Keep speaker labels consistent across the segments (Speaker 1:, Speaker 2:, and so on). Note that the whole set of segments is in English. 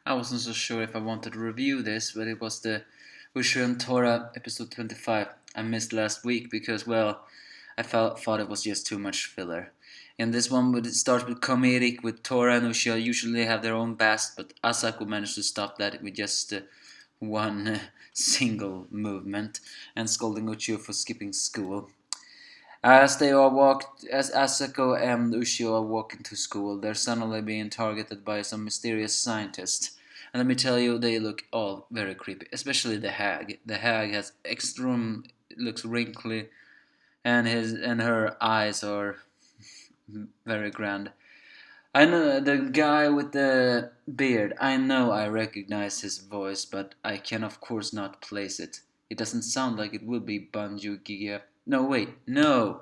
Speaker 1: I wasn't so sure if I wanted to review this, but it was the Ushio And Tora episode 25 I missed last week because, well, thought it was just too much filler. In this one, it starts with comedic, with Tora and Ushio usually have their own bast, but Asako managed to stop that with just one single movement and scolding Ushio for skipping school. As Asako and Ushio are walking to school, they're suddenly being targeted by some mysterious scientist. And let me tell you, they look all very creepy, especially the hag. The hag has looks wrinkly, and her eyes are very grand. I know the guy with the beard. I know I recognize his voice, but I can of course not place it. It doesn't sound like it would be Banjo Giga. No, wait, no.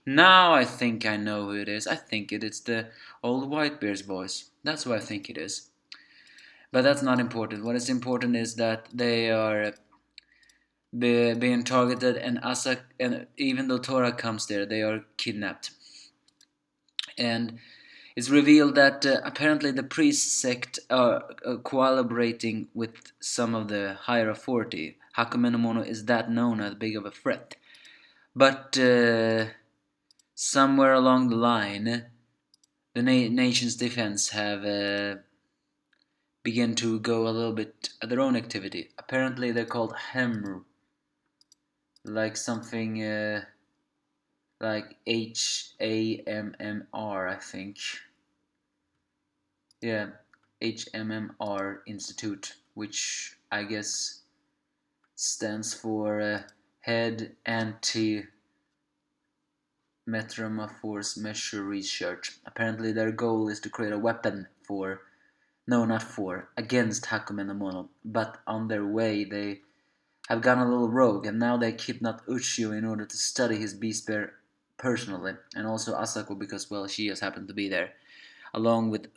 Speaker 1: Now I think I know who it is. I think it is the old Whitebeard's voice. That's who I think it is. But that's not important. What is important is that they are being targeted, and even though Tora comes there, they are kidnapped. And it's revealed that apparently the priest sect are collaborating with some of the higher authority. Hakumen is that known as big of a threat. But somewhere along the line, the nation's defense have begun to go a little bit at their own activity. Apparently they're called H.A.M.M.R, like something like H.A.M.M.R, I think. Yeah, H.A.M.M.R Institute, which I guess stands for Head Anti Metamorphose Measure Research. Apparently their goal is to create a weapon for, no, not for, against Hakumen, but on their way they have gone a little rogue, and now they kidnap Ushio in order to study his beast bear personally, and also Asako because, well, she has happened to be there, along with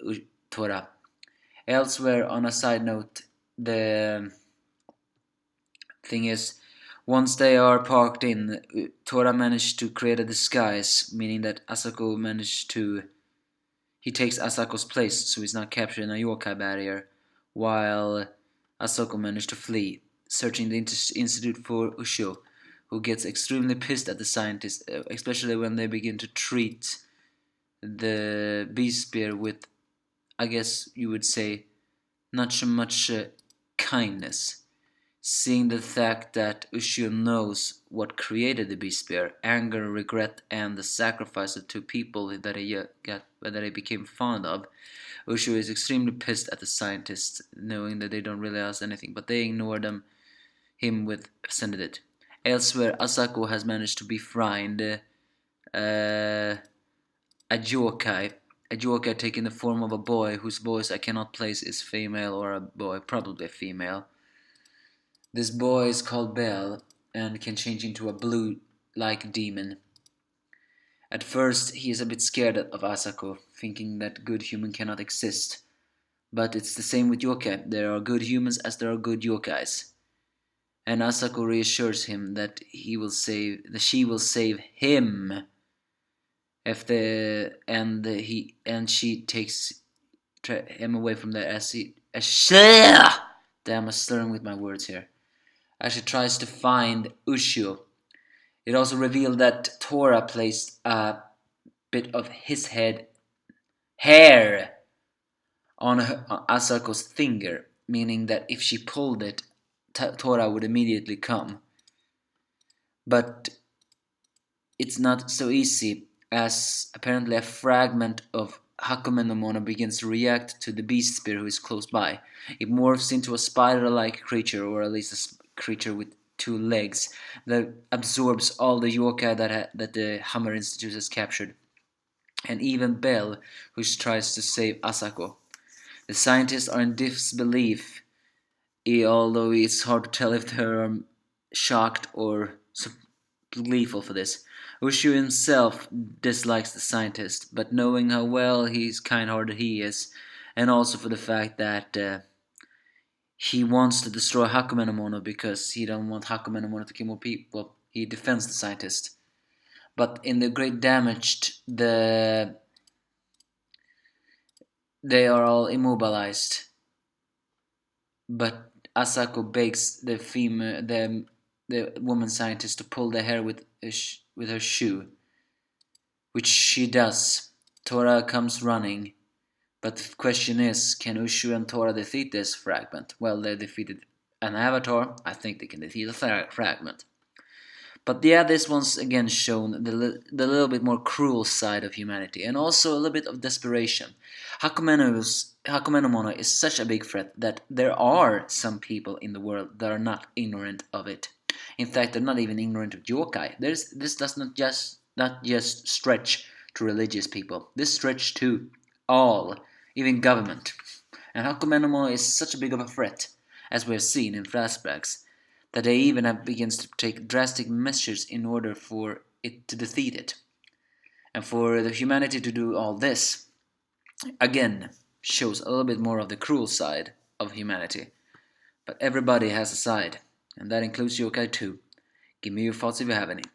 Speaker 1: Tora. Elsewhere, on a side note, the thing is, once they are parked in, Tora managed to create a disguise, meaning that Asako managed to. He takes Asako's place, so he's not captured in a yokai barrier, while Asako managed to flee, searching the institute for Ushio, who gets extremely pissed at the scientists, especially when they begin to treat the beast spear with, I guess you would say, not so much kindness. Seeing the fact that Ushio knows what created the beast spear, anger, regret, and the sacrifice of two people that he became fond of, Ushio is extremely pissed at the scientists, knowing that they don't really ask anything, but they ignore him with it. Elsewhere, Asako has managed to befriend a yokai. A yokai taking the form of a boy whose voice I cannot place is female or a boy, probably a female. This boy is called Bell and can change into a blue-like demon. At first, he is a bit scared of Asako, thinking that good human cannot exist. But it's the same with yokai. There are good humans as there are good yokais. And Asako reassures him that she will save him if she takes him away from there damn, I'm slurring with my words here. As she tries to find Ushio. It also revealed that Tora placed a bit of his hair on Asako's finger, meaning that if she pulled it, Tora would immediately come. But it's not so easy, as apparently a fragment of Hakumen begins to react to the beast spear who is close by. It morphs into a spider-like creature, or at least a creature with two legs, that absorbs all the yokai that the H.A.M.M.R Institute has captured, and even Bell, who tries to save Asako. The scientists are in disbelief, although it's hard to tell if they're shocked or gleeful for this. Ushio himself dislikes the scientist, but knowing how well he's kind-hearted he is, and also for the fact that he wants to destroy Hakumen because he don't want Hakumen to kill more people. Well, he defends the scientist. But in the Great Damaged, they are all immobilized. but Asako begs the woman scientist to pull the hair with her shoe, which she does. Tora comes running, but the question is, can Ushio and Tora defeat this fragment? Well, they defeated an avatar. I think they can defeat a fragment. But yeah, this one's again shown the little bit more cruel side of humanity, and also a little bit of desperation. Hakumen is such a big threat that there are some people in the world that are not ignorant of it. In fact, they're not even ignorant of yokai. This does not just stretch to religious people. This stretch to all, even government. And Hakumen is such a big of a threat, as we have seen in flashbacks, that they even have begins to take drastic measures in order for it to defeat it. And for the humanity to do all this, again, shows a little bit more of the cruel side of humanity. But everybody has a side, and that includes yokai too. Give me your thoughts if you have any.